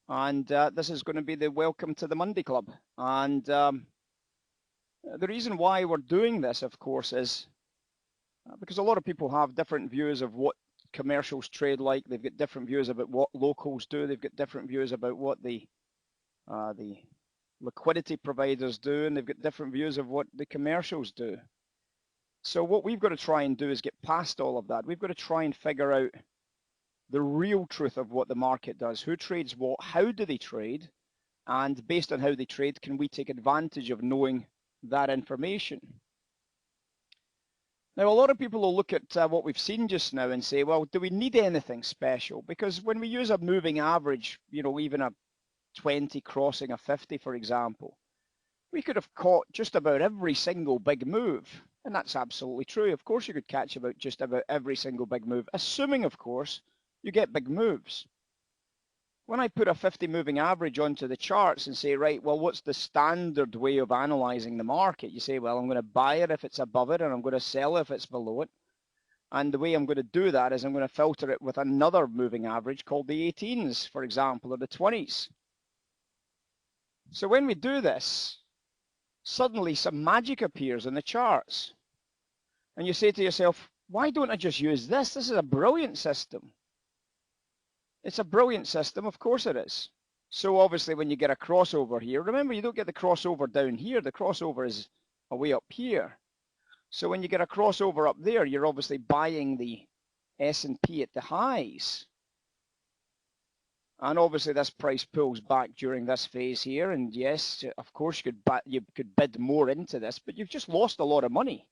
And this is going to be the Welcome to the Monday Club. And the reason why we're doing this, of course, is because a lot of people have different views of what commercials trade like. They've got different views about what locals do. They've got different views about what the liquidity providers do, and they've got different views of what the commercials do. So what we've got to try and do is get past all of that. We've got to try and figure out the real truth of what the market does. Who trades what? How do they trade? And based on how they trade, can we take advantage of knowing that information? Now, a lot of people will look at what we've seen just now and say, well, do we need anything special? Because when we use a moving average, even a 20 crossing a 50, for example, we could have caught just about every single big move. And that's absolutely true. Of course, you could catch just about every single big move, assuming, of course, you get big moves. When I put a 50 moving average onto the charts and say, right, well, what's the standard way of analyzing the market? You say, well, I'm going to buy it if it's above it, and I'm going to sell if it's below it. And the way I'm going to do that is I'm going to filter it with another moving average called the 18s, for example, or the 20s. So when we do this, suddenly some magic appears in the charts. And you say to yourself, why don't I just use this? This is a brilliant system. It's a brilliant system, of course it is. So obviously when you get a crossover here, remember you don't get the crossover down here, the crossover is away up here. So when you get a crossover up there, you're obviously buying the S&P at the highs. And obviously this price pulls back during this phase here, and yes, of course you could bid more into this, but you've just lost a lot of money.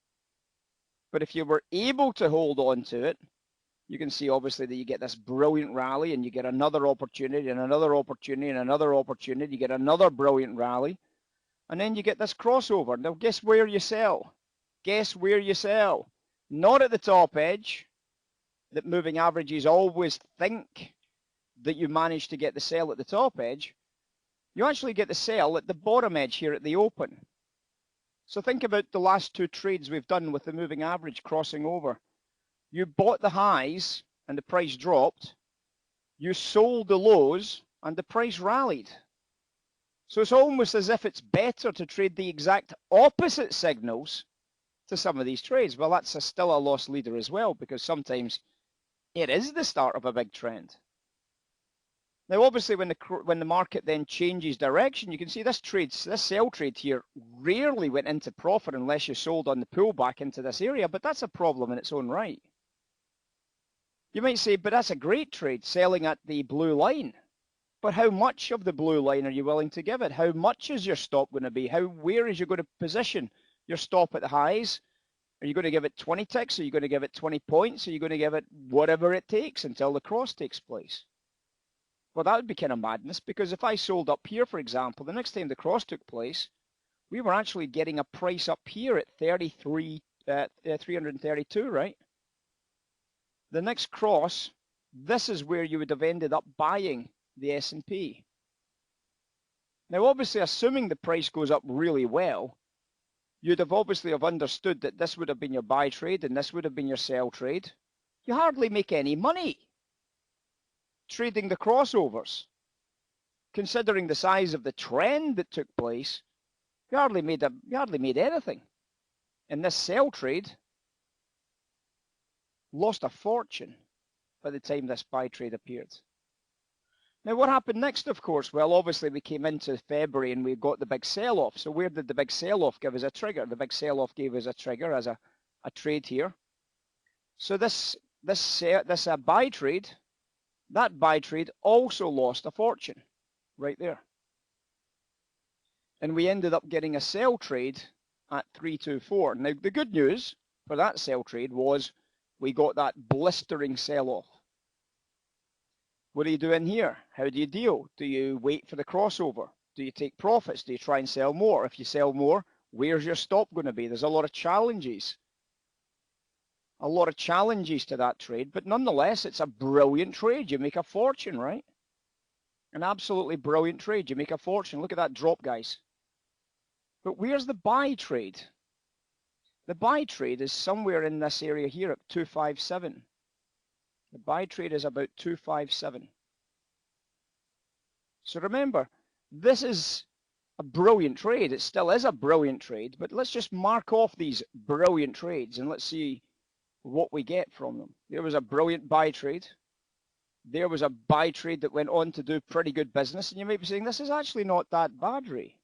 But if you were able to hold on to it, you can see obviously that you get this brilliant rally, and you get another opportunity and another opportunity and another opportunity. You get another brilliant rally, and then you get this crossover. Now guess where you sell? Guess where you sell? Not at the top edge. That moving averages always think that you manage to get the sell at the top edge. You actually get the sell at the bottom edge here at the open. So think about the last two trades we've done with the moving average crossing over. You bought the highs and the price dropped. You sold the lows and the price rallied. So it's almost as if it's better to trade the exact opposite signals to some of these trades. Well, that's still a loss leader as well, because sometimes it is the start of a big trend. Now, obviously, when the market then changes direction, you can see this sell trade here rarely went into profit unless you sold on the pullback into this area, but that's a problem in its own right. You might say, but that's a great trade, selling at the blue line. But how much of the blue line are you willing to give it? How much is your stop going to be? Where is you going to position your stop at the highs? Are you going to give it 20 ticks? Are you going to give it 20 points? Are you going to give it whatever it takes until the cross takes place? Well, that would be kind of madness, because if I sold up here, for example, the next time the cross took place, we were actually getting a price up here at 332, right? The next cross, this is where you would have ended up buying the S&P. Now, obviously, assuming the price goes up really well, you'd have obviously understood that this would have been your buy trade and this would have been your sell trade. You hardly make any money trading the crossovers. Considering the size of the trend that took place, you hardly made anything. And this sell trade lost a fortune by the time this buy trade appeared. Now, what happened next, of course? Well, obviously, we came into February and we got the big sell-off. So where did the big sell-off give us a trigger? The big sell-off gave us a trigger as a trade here. So this buy trade, that buy trade also lost a fortune right there. And we ended up getting a sell trade at 324. Now, the good news for that sell trade was we got that blistering sell-off. What do you do in here? How do you deal? Do you wait for the crossover? Do you take profits? Do you try and sell more? If you sell more, where's your stop going to be? There's a lot of challenges. A lot of challenges to that trade, but nonetheless, it's a brilliant trade. You make a fortune, right? An absolutely brilliant trade. You make a fortune. Look at that drop, guys. But where's the buy trade? The buy trade is somewhere in this area here at 257. The buy trade is about 257. So remember, this is a brilliant trade. It still is a brilliant trade, but let's just mark off these brilliant trades and let's see what we get from them. There was a brilliant buy trade. There was a buy trade that went on to do pretty good business, and you might be saying, this is actually not that bad, Ray.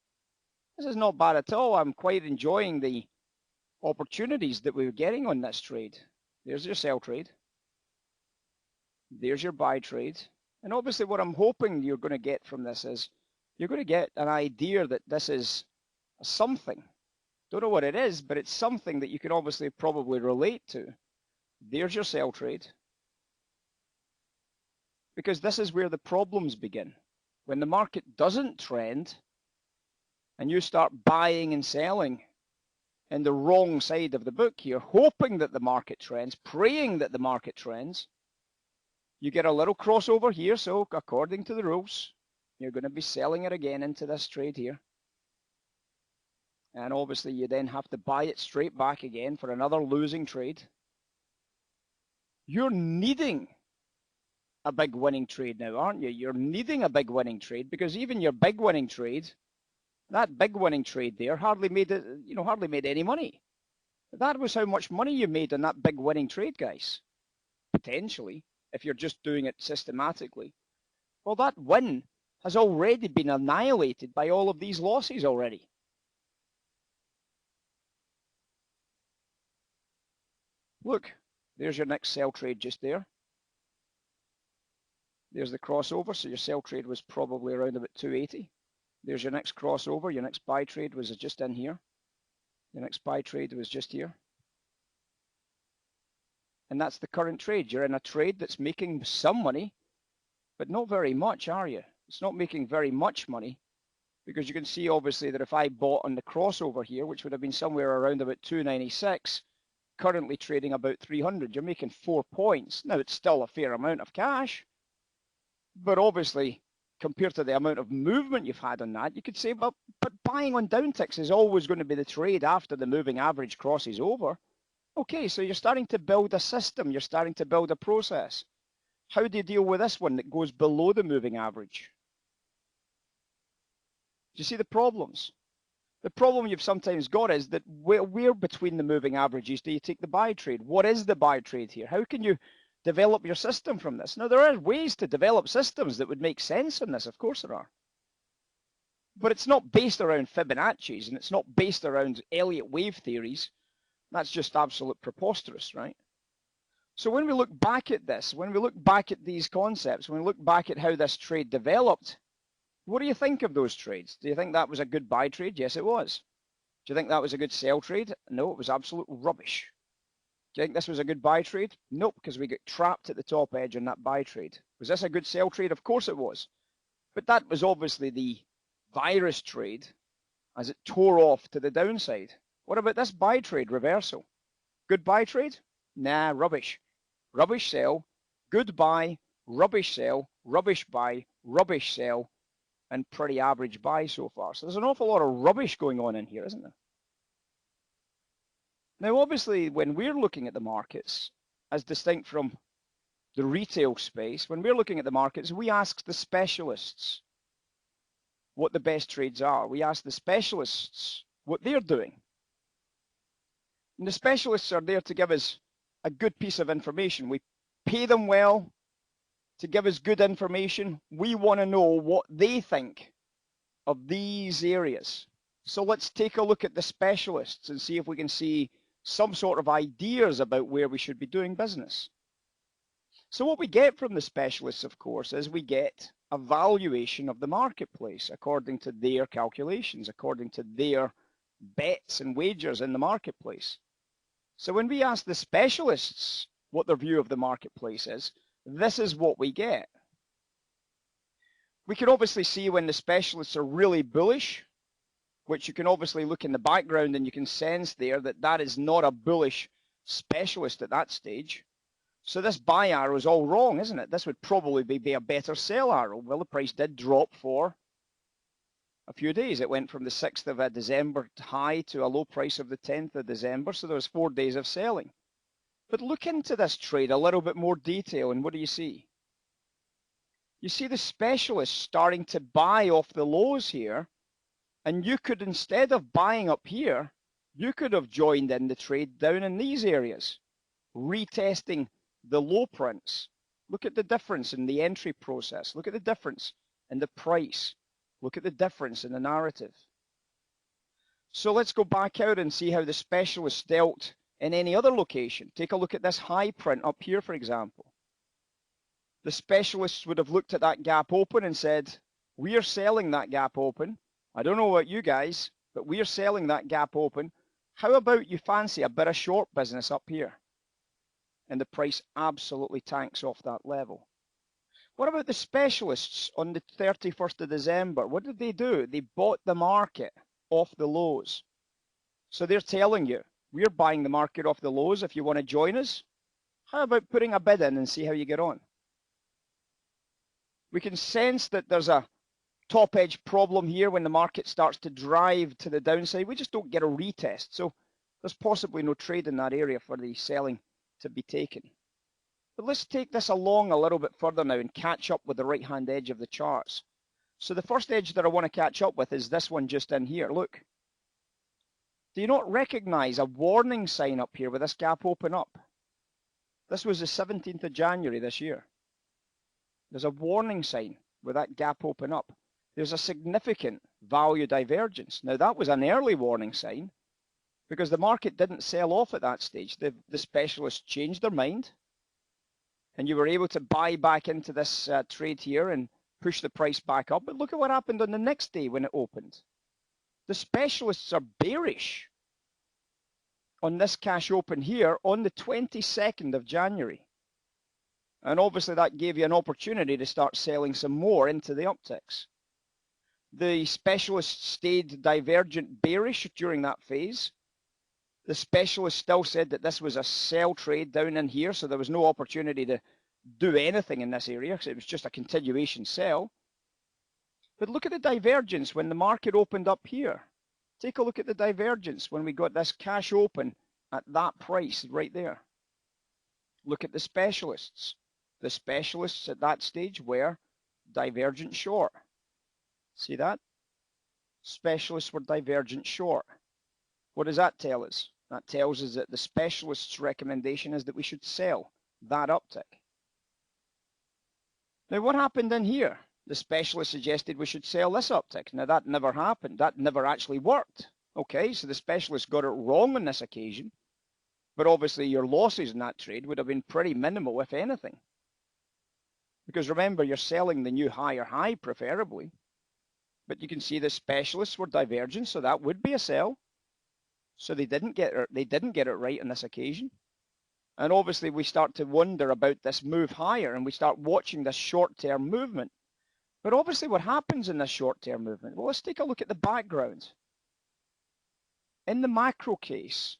This is not bad at all. I'm quite enjoying the opportunities that we were getting on this trade. There's your sell trade. There's your buy trade. And obviously what I'm hoping you're going to get from this is you're going to get an idea that this is something. Don't know what it is, but it's something that you can obviously probably relate to. There's your sell trade. Because this is where the problems begin. When the market doesn't trend and you start buying and selling in the wrong side of the book here, hoping that the market trends, praying that the market trends, you get a little crossover here. So according to the rules, you're going to be selling it again into this trade here. And obviously you then have to buy it straight back again for another losing trade. You're needing a big winning trade now, aren't you? You're needing a big winning trade because even your big winning trade, that big winning trade there hardly made it, hardly made any money. That was how much money you made on that big winning trade, guys. Potentially, if you're just doing it systematically. Well, that win has already been annihilated by all of these losses already. Look, there's your next sell trade just there. There's the crossover, so your sell trade was probably around about 280. There's your next crossover. Your next buy trade was just in here. Your next buy trade was just here. And that's the current trade. You're in a trade that's making some money, but not very much, are you? It's not making very much money because you can see obviously that if I bought on the crossover here, which would have been somewhere around about 296, currently trading about 300, you're making 4 points. Now it's still a fair amount of cash, but obviously compared to the amount of movement you've had on that, you could say, but buying on downticks is always going to be the trade after the moving average crosses over. Okay, so you're starting to build a system. You're starting to build a process. How do you deal with this one that goes below the moving average? Do you see the problems? The problem you've sometimes got is that where between the moving averages do you take the buy trade? What is the buy trade here? How can you develop your system from this? Now, there are ways to develop systems that would make sense in this. Of course there are. But it's not based around Fibonacci's and it's not based around Elliott wave theories. That's just absolute preposterous, right? So when we look back at this, when we look back at these concepts, when we look back at how this trade developed, what do you think of those trades? Do you think that was a good buy trade? Yes, it was. Do you think that was a good sell trade? No, it was absolute rubbish. Do you think this was a good buy trade? Nope, because we got trapped at the top edge on that buy trade. Was this a good sell trade? Of course it was. But that was obviously the virus trade as it tore off to the downside. What about this buy trade reversal? Good buy trade? Nah, rubbish. Rubbish sell, good buy, rubbish sell, rubbish buy, rubbish sell, and pretty average buy so far. So there's an awful lot of rubbish going on in here, isn't there? Now, obviously, when we're looking at the markets, as distinct from the retail space, when we're looking at the markets, we ask the specialists what the best trades are. We ask the specialists what they're doing. And the specialists are there to give us a good piece of information. We pay them well to give us good information. We want to know what they think of these areas. So let's take a look at the specialists and see if we can see some sort of ideas about where we should be doing business. So what we get from the specialists, of course, is we get a valuation of the marketplace according to their calculations, according to their bets and wagers in the marketplace. So when we ask the specialists what their view of the marketplace is, this is what we get. We can obviously see when the specialists are really bullish, which you can obviously look in the background and you can sense there that that is not a bullish specialist at that stage. So this buy arrow is all wrong, isn't it? This would probably be a better sell arrow. Well, the price did drop for a few days. It went from the 6th of December high to a low price of the 10th of December. So there was 4 days of selling. But look into this trade a little bit more detail and what do you see? You see the specialists starting to buy off the lows here, and you could, instead of buying up here, you could have joined in the trade down in these areas, retesting the low prints. Look at the difference in the entry process. Look at the difference in the price. Look at the difference in the narrative. So let's go back out and see how the specialists dealt in any other location. Take a look at this high print up here, for example. The specialists would have looked at that gap open and said, we are selling that gap open. I don't know about you guys, but we are selling that gap open. How about you fancy a bit of short business up here? And the price absolutely tanks off that level. What about the specialists on the 31st of December? What did they do? They bought the market off the lows. So they're telling you, we're buying the market off the lows if you want to join us. How about putting a bid in and see how you get on? We can sense that there's a top edge problem here when the market starts to drive to the downside. We just don't get a retest. So there's possibly no trade in that area for the selling to be taken. But let's take this along a little bit further now and catch up with the right-hand edge of the charts. So the first edge that I want to catch up with is this one just in here. Look. Do you not recognize a warning sign up here with this gap open up? This was the 17th of January this year. There's a warning sign with that gap open up. There's a significant value divergence. Now that was an early warning sign because the market didn't sell off at that stage. The specialists changed their mind and you were able to buy back into this trade here and push the price back up. But look at what happened on the next day when it opened. The specialists are bearish on this cash open here on the 22nd of January. And obviously that gave you an opportunity to start selling some more into the upticks. The specialists stayed divergent bearish during that phase. The specialists still said that this was a sell trade down in here, so there was no opportunity to do anything in this area because it was just a continuation sell. But look at the divergence when the market opened up here. Take a look at the divergence when we got this cash open at that price right there. Look at the specialists. The specialists at that stage were divergent short. See that? Specialists were divergent short. What does that tell us? That tells us that the specialist's recommendation is that we should sell that uptick. Now what happened in here? The specialist suggested we should sell this uptick. Now that never happened. That never actually worked. Okay, so the specialist got it wrong on this occasion. But obviously your losses in that trade would have been pretty minimal, if anything. Because remember, you're selling the new higher high preferably. But you can see the specialists were divergent, so that would be a sell. So they didn't get it right on this occasion. And obviously we start to wonder about this move higher and we start watching this short-term movement. But obviously what happens in this short-term movement? Well, let's take a look at the background. In the macro case,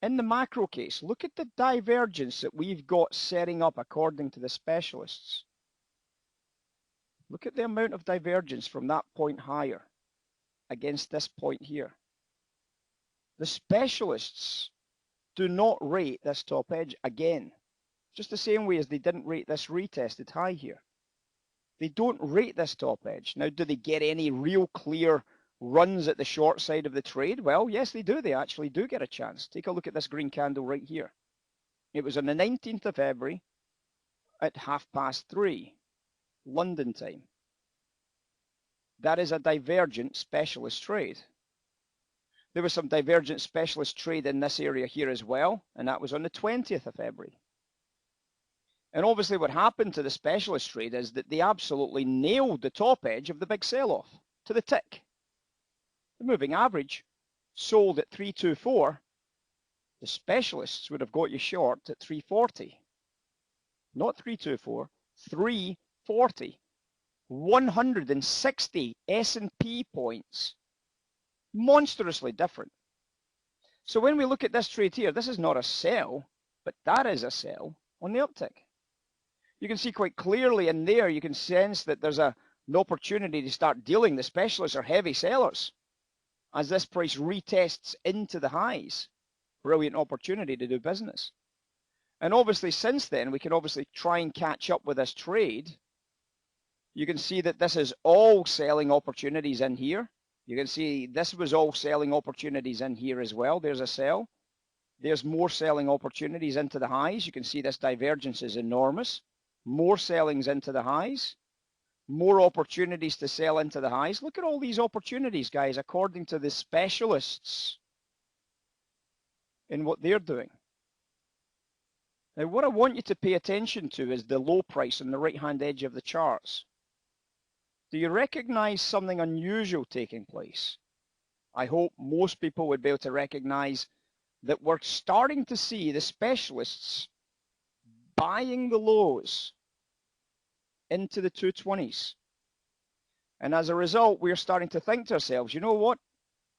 look at the divergence that we've got setting up according to the specialists. Look at the amount of divergence from that point higher against this point here. The specialists do not rate this top edge again, just the same way as they didn't rate this retested high here. They don't rate this top edge. Now, do they get any real clear runs at the short side of the trade? Well, yes, they do. They actually do get a chance. Take a look at this green candle right here. It was on the 19th of February at 3:30 London time. That is a divergent specialist trade. There was some divergent specialist trade in this area here as well, and that was on the 20th of February. And obviously what happened to the specialist trade is that they absolutely nailed the top edge of the big sell-off to the tick. The moving average sold at 324. The specialists would have got you short at 340. Not 324, 340. 160 S&P points. Monstrously different. So when we look at this trade here, this is not a sell, but that is a sell on the uptick. You can see quite clearly in there, you can sense that there's an opportunity to start dealing. The specialists are heavy sellers. As this price retests into the highs, brilliant opportunity to do business. And obviously since then, we can obviously try and catch up with this trade. You can see that this is all selling opportunities in here. You can see this was all selling opportunities in here as well. There's a sell. There's more selling opportunities into the highs. You can see this divergence is enormous. More sellings into the highs. More opportunities to sell into the highs. Look at all these opportunities, guys, according to the specialists in what they're doing. Now, what I want you to pay attention to is the low price on the right-hand edge of the charts. Do you recognize something unusual taking place? I hope most people would be able to recognize that we're starting to see the specialists buying the lows into the 220s. And as a result, we're starting to think to ourselves, you know what?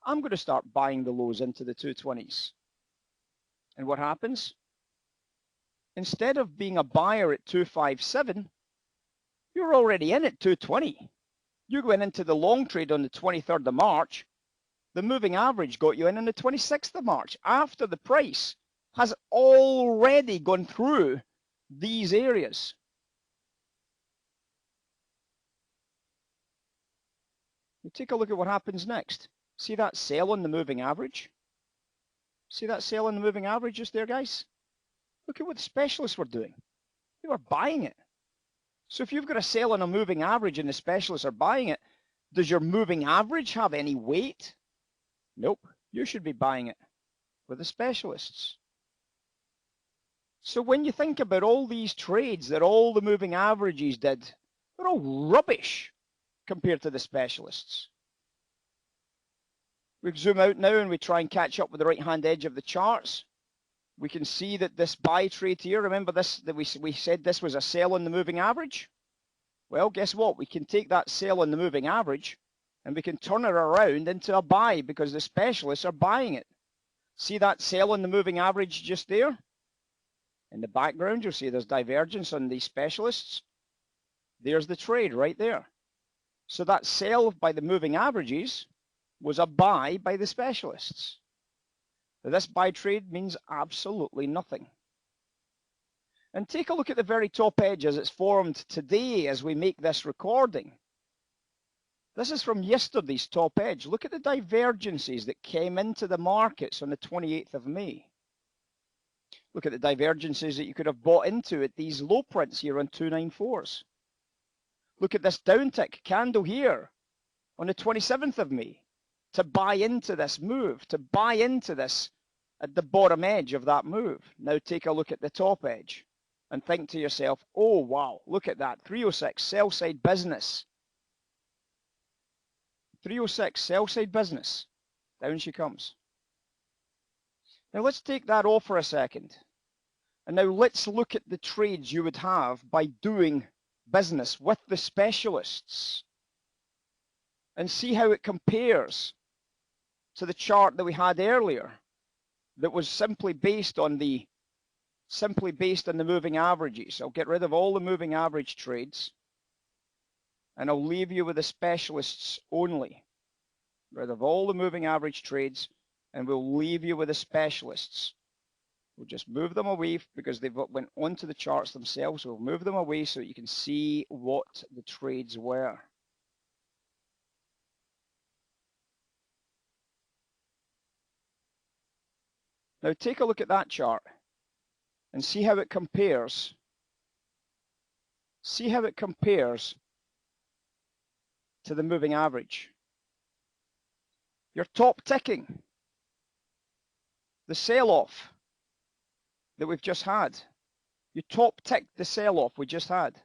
I'm going to start buying the lows into the 220s. And what happens? Instead of being a buyer at 257, you're already in at 220. You went into the long trade on the 23rd of March. The moving average got you in on the 26th of March after the price has already gone through these areas. You take a look at what happens next. See that sell on the moving average? See that sell on the moving average just there, guys? Look at what the specialists were doing. They were buying it. So if you've got a sell on a moving average and the specialists are buying it, does your moving average have any weight? Nope. You should be buying it with the specialists. So when you think about all these trades that all the moving averages did, they're all rubbish compared to the specialists. We zoom out now and we try and catch up with the right-hand edge of the charts. We can see that this buy trade here, remember this, that we said this was a sell on the moving average? Well, guess what? We can take that sell on the moving average and we can turn it around into a buy because the specialists are buying it. See that sell on the moving average just there? In the background, you'll see there's divergence on these specialists. There's the trade right there. So that sell by the moving averages was a buy by the specialists. Now, this buy trade means absolutely nothing. And take a look at the very top edge as it's formed today as we make this recording. This is from yesterday's top edge. Look at the divergences that came into the markets on the 28th of May. Look at the divergences that you could have bought into at these low prints here on 294s. Look at this downtick candle here on the 27th of May to buy into this move, to buy into this at the bottom edge of that move. Now take a look at the top edge and think to yourself, oh wow, look at that, 306, sell side business. 306, sell side business. Down she comes. Now let's take that off for a second. And now let's look at the trades you would have by doing business with the specialists and see how it compares to the chart that we had earlier that was simply based on the moving averages. I'll get rid of all the moving average trades and I'll leave you with the specialists only. Rid of all the moving average trades and we'll leave you with the specialists. We'll just move them away because they've went onto the charts themselves. We'll move them away so that you can see what the trades were. Now take a look at that chart and see how it compares. See how it compares to the moving average. Your top ticking, the sell-off that we've just had. You top ticked the sell-off we just had.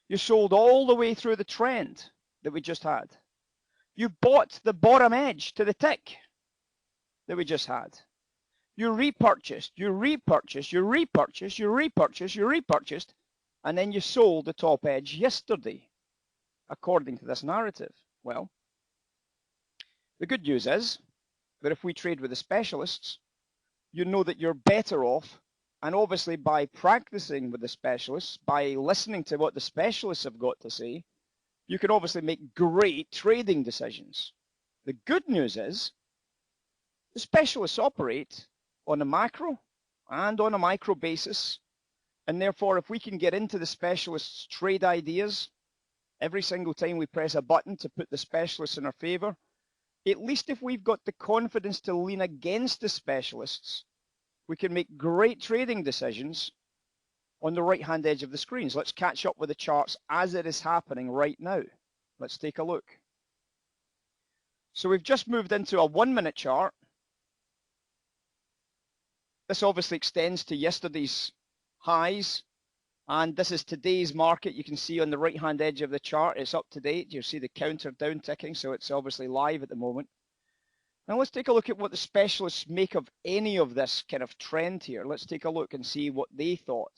You sold all the way through the trend that we just had. You bought the bottom edge to the tick that we just had. You repurchased, you repurchased, you repurchased, you repurchased, you repurchased, and then you sold the top edge yesterday, according to this narrative. Well, the good news is that if we trade with the specialists, you know that you're better off, and obviously by practicing with the specialists, by listening to what the specialists have got to say, you can obviously make great trading decisions. The good news is the specialists operate on a macro and on a micro basis. And therefore, if we can get into the specialists' trade ideas every single time we press a button to put the specialists in our favor, at least if we've got the confidence to lean against the specialists, we can make great trading decisions on the right-hand edge of the screens. Let's catch up with the charts as it is happening right now. Let's take a look. So we've just moved into a 1-minute chart. This obviously extends to yesterday's highs, and this is today's market. You can see on the right-hand edge of the chart, it's up to date. You'll see the counter down ticking, so it's obviously live at the moment. Now let's take a look at what the specialists make of any of this kind of trend here. Let's take a look and see what they thought.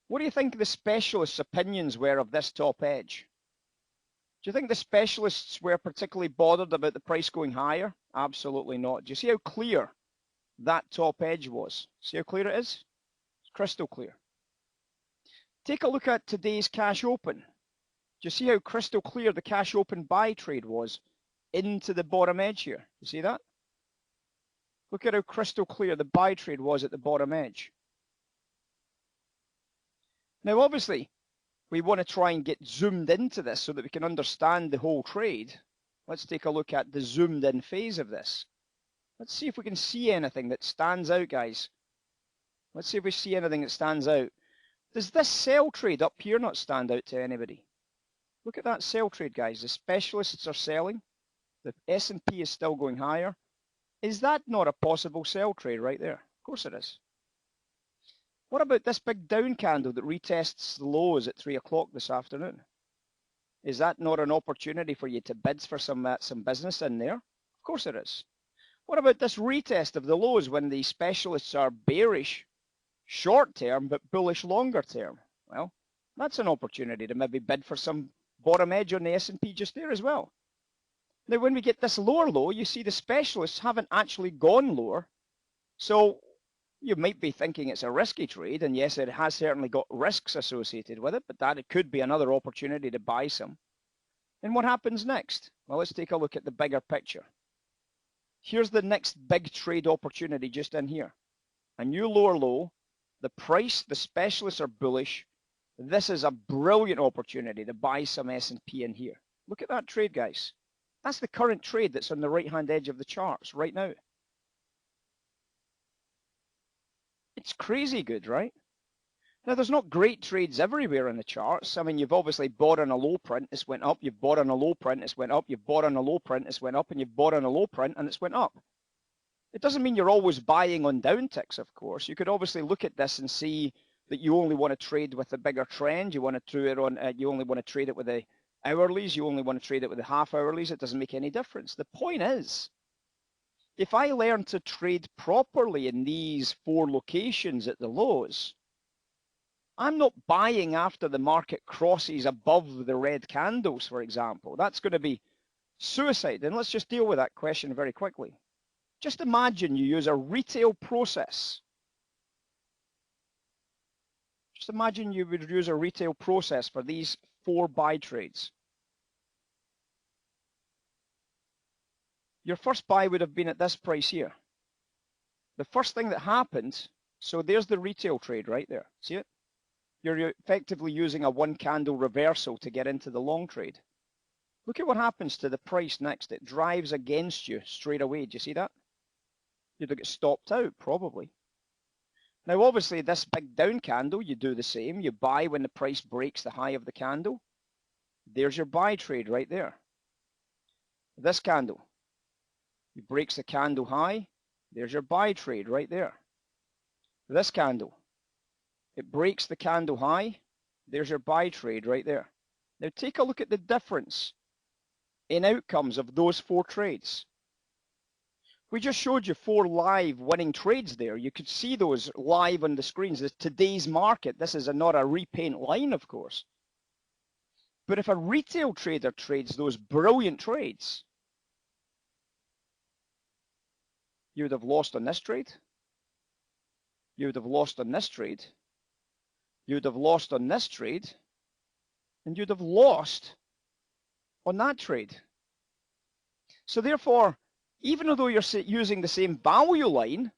What do you think the specialists' opinions were of this top edge? Do you think the specialists were particularly bothered about the price going higher? Absolutely not. Do you see how clear that top edge was? See how clear it is? It's crystal clear. Take a look at today's cash open. Do you see how crystal clear the cash open buy trade was into the bottom edge here? You see that? Look at how crystal clear the buy trade was at the bottom edge. Now, obviously, we want to try and get zoomed into this so that we can understand the whole trade. Let's take a look at the zoomed in phase of this. Let's see if we can see anything that stands out, guys. Let's see if we see anything that stands out. Does this sell trade up here not stand out to anybody? Look at that sell trade, guys. The specialists are selling. The S&P is still going higher. Is that not a possible sell trade right there? Of course it is. What about this big down candle that retests the lows at 3 o'clock this afternoon? Is that not an opportunity for you to bid for some business in there? Of course it is. What about this retest of the lows when the specialists are bearish short term but bullish longer term? Well, that's an opportunity to maybe bid for some bottom edge on the S&P just there as well. Now, when we get this lower low, you see the specialists haven't actually gone lower. So you might be thinking it's a risky trade, and yes, it has certainly got risks associated with it, but that it could be another opportunity to buy some. And what happens next? Well, let's take a look at the bigger picture. Here's the next big trade opportunity just in here. A new lower low. The price, the specialists are bullish. This is a brilliant opportunity to buy some S&P in here. Look at that trade, guys. That's the current trade that's on the right-hand edge of the charts right now. It's crazy good, right? Now, there's not great trades everywhere in the charts. I mean, you've obviously bought on a low print, it's went up. You've bought on a low print, it's went up. You've bought on a low print, it's went up. And you've bought on a low print, and it's went up. It doesn't mean you're always buying on down ticks, of course. You could obviously look at this and see that you only want to trade with the bigger trend. You want to trade it on. You only want to trade it with the hourlies. You only want to trade it with the half hourlies. It doesn't make any difference. The point is, if I learn to trade properly in these 4 locations at the lows, I'm not buying after the market crosses above the red candles, for example. That's going to be suicide. And let's just deal with that question very quickly. Just imagine you use a retail process. Just imagine you would use a retail process for these 4 buy trades. Your first buy would have been at this price here. The first thing that happened, so there's the retail trade right there. See it? You're effectively using a 1 candle reversal to get into the long trade. Look at what happens to the price next. It drives against you straight away. Do you see that? You'd get stopped out, probably. Now, obviously, this big down candle, you do the same. You buy when the price breaks the high of the candle. There's your buy trade right there. This candle, it breaks the candle high. There's your buy trade right there. This candle, it breaks the candle high. There's your buy trade right there. Now, take a look at the difference in outcomes of those 4 trades. We just showed you 4 live winning trades there. You could see those live on the screens. It's today's market. This is not a repaint line, of course. But if a retail trader trades those brilliant trades, you would have lost on this trade. You would have lost on this trade. You would have lost on this trade. And you'd have lost on that trade. So therefore, even though you're using the same value line,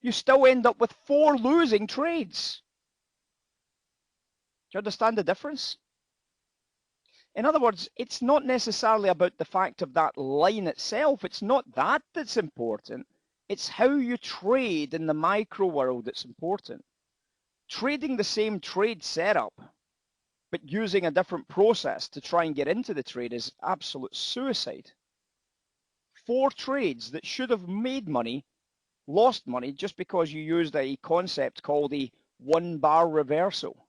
you still end up with 4 losing trades. Do you understand the difference? In other words, it's not necessarily about the fact of that line itself. It's not that that's important. It's how you trade in the micro world that's important. Trading the same trade setup, but using a different process to try and get into the trade is absolute suicide. 4 trades that should have made money, lost money just because you used a concept called the 1-bar reversal.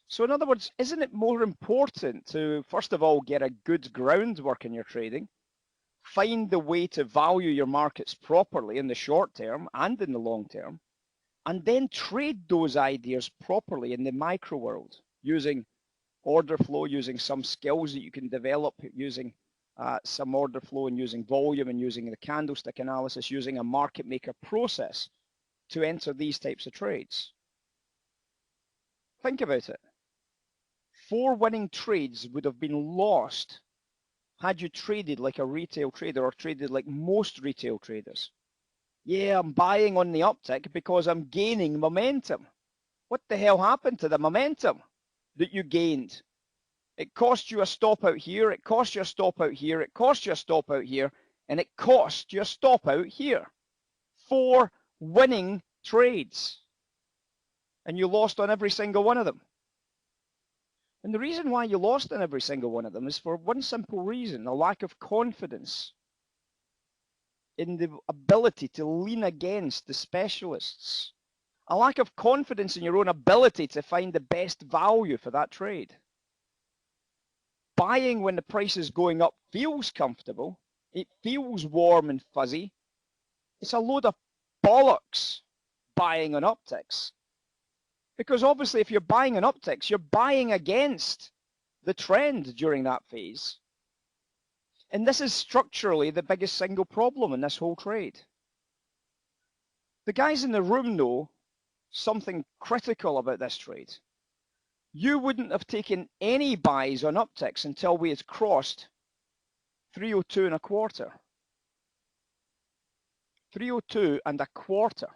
So in other words, isn't it more important to, first of all, get a good groundwork in your trading, find the way to value your markets properly in the short term and in the long term, and then trade those ideas properly in the micro world, using order flow, using some skills that you can develop, using some order flow and using volume and using the candlestick analysis, using a market maker process to enter these types of trades. Think about it. 4 winning trades would have been lost had you traded like a retail trader or traded like most retail traders. Yeah, I'm buying on the uptick because I'm gaining momentum. What the hell happened to the momentum that you gained? It cost you a stop out here, it cost you a stop out here, it cost you a stop out here, and it cost you a stop out here. 4 winning trades. And you lost on every single one of them. And the reason why you lost on every single one of them is for one simple reason, a lack of confidence in the ability to lean against the specialists. A lack of confidence in your own ability to find the best value for that trade. Buying when the price is going up feels comfortable. It feels warm and fuzzy. It's a load of bollocks buying on upticks. Because obviously if you're buying on upticks, you're buying against the trend during that phase. And this is structurally the biggest single problem in this whole trade. The guys in the room know something critical about this trade. You wouldn't have taken any buys on upticks until we had crossed 302 and a quarter. 302 and a quarter.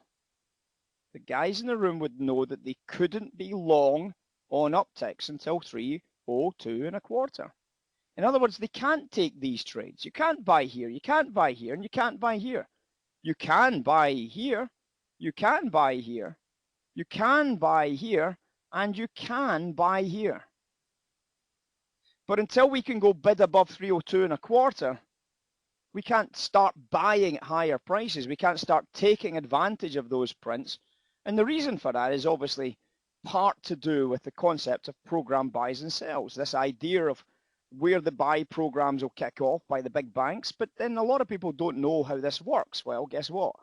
The guys in the room would know that they couldn't be long on upticks until 302 and a quarter. In other words, they can't take these trades. You can't buy here, you can't buy here, and you can't buy here. You can buy here, you can buy here, you can buy here, and you can buy here. But until we can go bid above 302 and a quarter, we can't start buying at higher prices. We can't start taking advantage of those prints. And the reason for that is obviously part to do with the concept of program buys and sells. This idea of where the buy programs will kick off by the big banks. But then a lot of people don't know how this works. Well, guess what?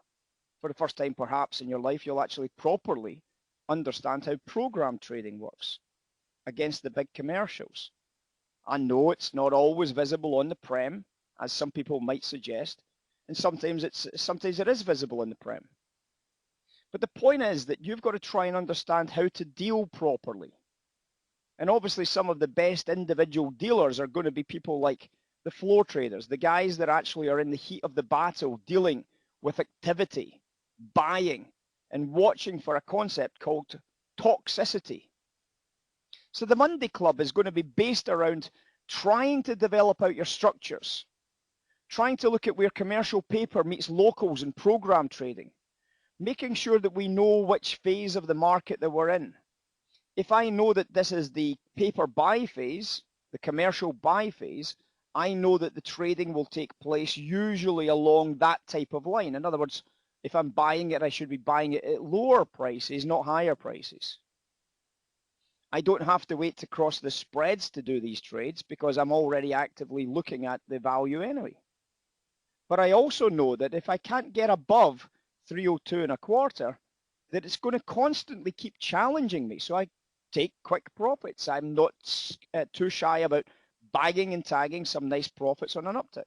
For the first time perhaps in your life, you'll actually properly understand how program trading works against the big commercials. I know it's not always visible on the prem, as some people might suggest, and sometimes it is visible in the prem. But the point is that you've got to try and understand how to deal properly. And obviously some of the best individual dealers are going to be people like the floor traders, the guys that actually are in the heat of the battle, dealing with activity, buying, and watching for a concept called toxicity. So the Monday Club is going to be based around trying to develop out your structures, trying to look at where commercial paper meets locals in program trading, making sure that we know which phase of the market that we're in. If I know that this is the paper buy phase, the commercial buy phase, I know that the trading will take place usually along that type of line. In other words, if I'm buying it, I should be buying it at lower prices, not higher prices. I don't have to wait to cross the spreads to do these trades because I'm already actively looking at the value anyway. But I also know that if I can't get above 302 and a quarter, that it's going to constantly keep challenging me. So I take quick profits. I'm not too shy about bagging and tagging some nice profits on an uptick.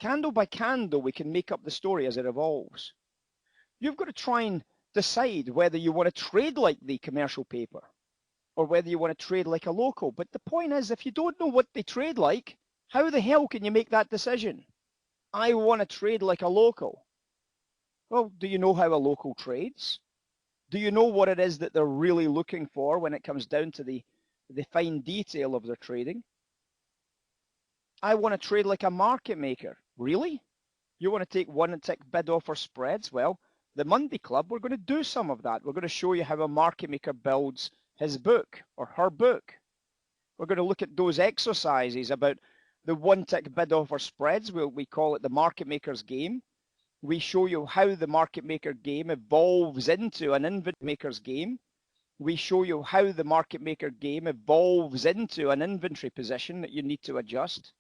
Candle by candle, we can make up the story as it evolves. You've got to try and decide whether you want to trade like the commercial paper or whether you want to trade like a local. But the point is, if you don't know what they trade like, how the hell can you make that decision? I want to trade like a local. Well, do you know how a local trades? Do you know what it is that they're really looking for when it comes down to the fine detail of their trading? I want to trade like a market maker. Really? You want to take one and tick bid offer spreads? Well, the Monday Club, we're going to do some of that. We're going to show you how a market maker builds his book or her book. We're going to look at those exercises about the one tick bid offer spreads. We call it the market maker's game. We show you how the market maker game evolves into an inventory maker's game. We show you how the market maker game evolves into an inventory position that you need to adjust.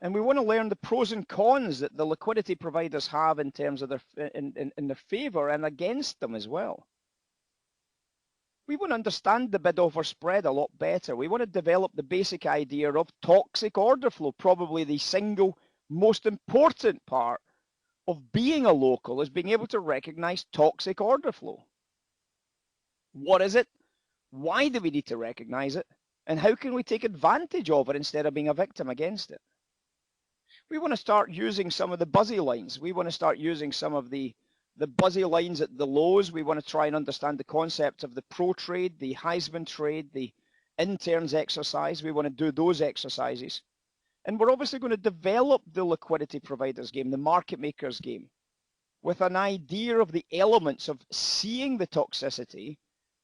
And we want to learn the pros and cons that the liquidity providers have in terms of in their favor and against them as well. We want to understand the bid offer spread a lot better. We want to develop the basic idea of toxic order flow. Probably the single most important part of being a local is being able to recognize toxic order flow. What is it? Why do we need to recognize it? And how can we take advantage of it instead of being a victim against it? We want to start using some of the buzzy lines. We want to start using some of the buzzy lines at the lows. We want to try and understand the concept of the pro trade, the Heisman trade, the interns exercise. We want to do those exercises. And we're obviously going to develop the liquidity providers game, the market makers game, with an idea of the elements of seeing the toxicity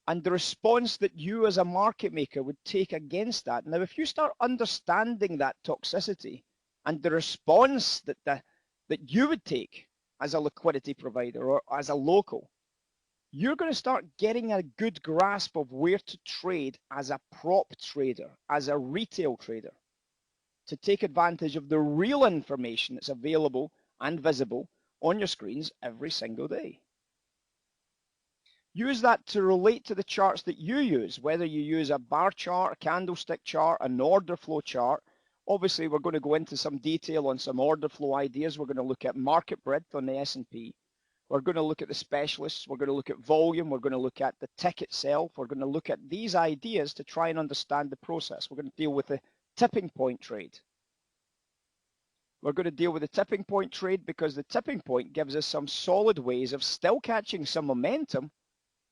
and the response that you as a market maker would take against that. Now, if you start understanding that toxicity and the response that you would take as a liquidity provider or as a local, you're going to start getting a good grasp of where to trade as a prop trader, as a retail trader, to take advantage of the real information that's available and visible on your screens every single day. Use that to relate to the charts that you use, whether you use a bar chart, a candlestick chart, an order flow chart. Obviously, we're going to go into some detail on some order flow ideas. We're going to look at market breadth on the S&P. We're going to look at the specialists. We're going to look at volume. We're going to look at the tick itself. We're going to look at these ideas to try and understand the process. We're going to deal with the tipping point trade. We're going to deal with the tipping point trade because the tipping point gives us some solid ways of still catching some momentum,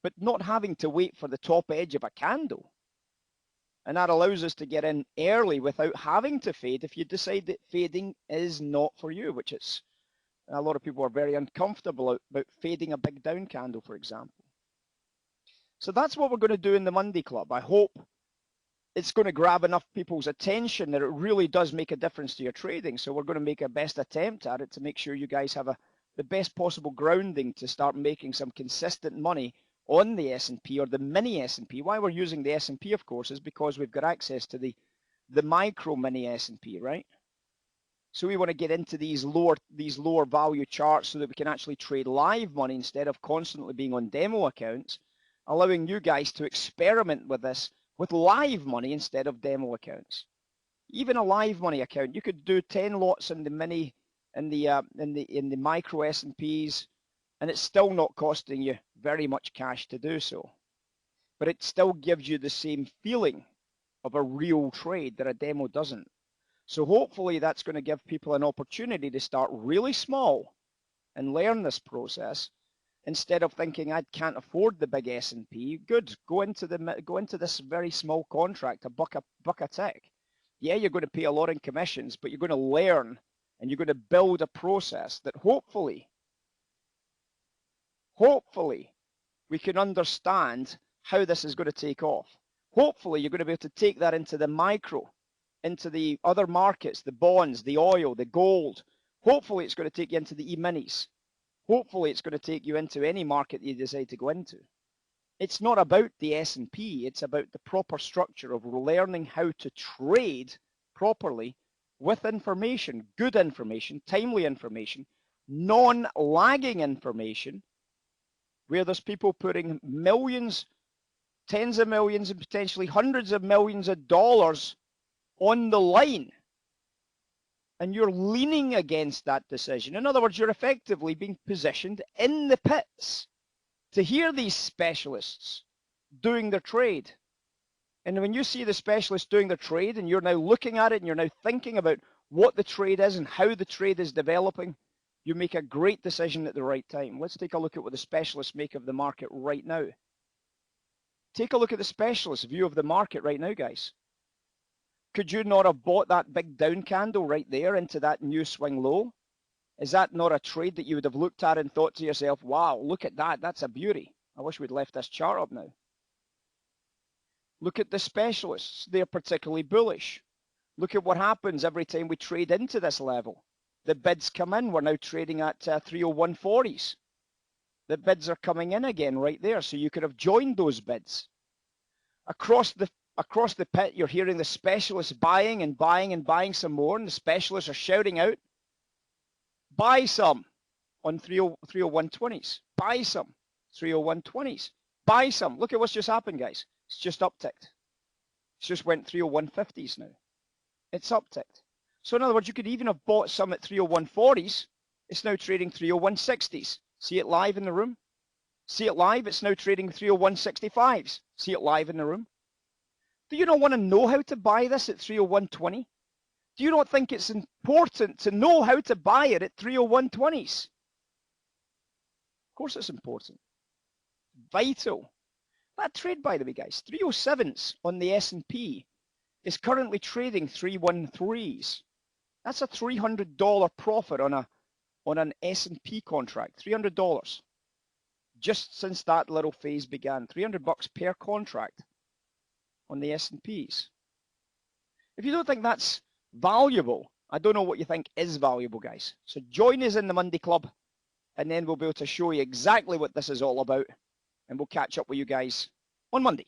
but not having to wait for the top edge of a candle. And that allows us to get in early without having to fade if you decide that fading is not for you, which it's, a lot of people are very uncomfortable about fading a big down candle, for example. So that's what we're going to do in the Monday Club. I hope it's going to grab enough people's attention that it really does make a difference to your trading. So we're going to make our best attempt at it to make sure you guys have the best possible grounding to start making some consistent money on the S&P or the mini S&P. Why we're using the S&P, of course, is because we've got access to the micro mini S&P, right? So we want to get into these lower value charts so that we can actually trade live money instead of constantly being on demo accounts, allowing you guys to experiment with this with live money instead of demo accounts. Even a live money account, you could do 10 lots in the mini, in the micro S&Ps, and it's still not costing you very much cash to do so. But it still gives you the same feeling of a real trade that a demo doesn't. So hopefully that's going to give people an opportunity to start really small and learn this process instead of thinking I can't afford the big S&P. Good, go into this very small contract, a buck a tick. Yeah, you're going to pay a lot in commissions, but you're going to learn and you're going to build a process that hopefully we can understand how this is going to take off. Hopefully you're going to be able to take that into the micro, into the other markets, the bonds, the oil, the gold. Hopefully it's going to take you into the E-minis. Hopefully it's going to take you into any market you decide to go into. It's not about the S&P, it's about the proper structure of learning how to trade properly with information, good information, timely information, non-lagging information, where there's people putting millions, tens of millions, and potentially hundreds of millions of dollars on the line. And you're leaning against that decision. In other words, you're effectively being positioned in the pits to hear these specialists doing their trade. And when you see the specialists doing their trade and you're now looking at it and you're now thinking about what the trade is and how the trade is developing, you make a great decision at the right time. Let's take a look at what the specialists make of the market right now. Take a look at the specialist view of the market right now, guys. Could you not have bought that big down candle right there into that new swing low? Is that not a trade that you would have looked at and thought to yourself, wow, look at that, that's a beauty. I wish we'd left this chart up now. Look at the specialists, they're particularly bullish. Look at what happens every time we trade into this level. The bids come in, we're now trading at 301.40s. The bids are coming in again right there, so you could have joined those bids. Across the pit, you're hearing the specialists buying and buying and buying some more, and the specialists are shouting out, buy some on 301.20s, buy some 301.20s, buy some. Look at what's just happened, guys. It's just upticked. It's just went 301.50s now. It's upticked. So in other words, you could even have bought some at 301.40s. It's now trading 301.60s. See it live in the room? See it live? It's now trading 301.65s. See it live in the room? Do you not want to know how to buy this at 301.20? Do you not think it's important to know how to buy it at 301.20s? Of course it's important. Vital. That trade, by the way, guys, 307s on the S&P is currently trading 313s. That's a $300 profit on an S&P contract, $300. Just since that little phase began, $300 per contract on the S&Ps. If you don't think that's valuable, I don't know what you think is valuable, guys. So join us in the Monday Club, and then we'll be able to show you exactly what this is all about, and we'll catch up with you guys on Monday.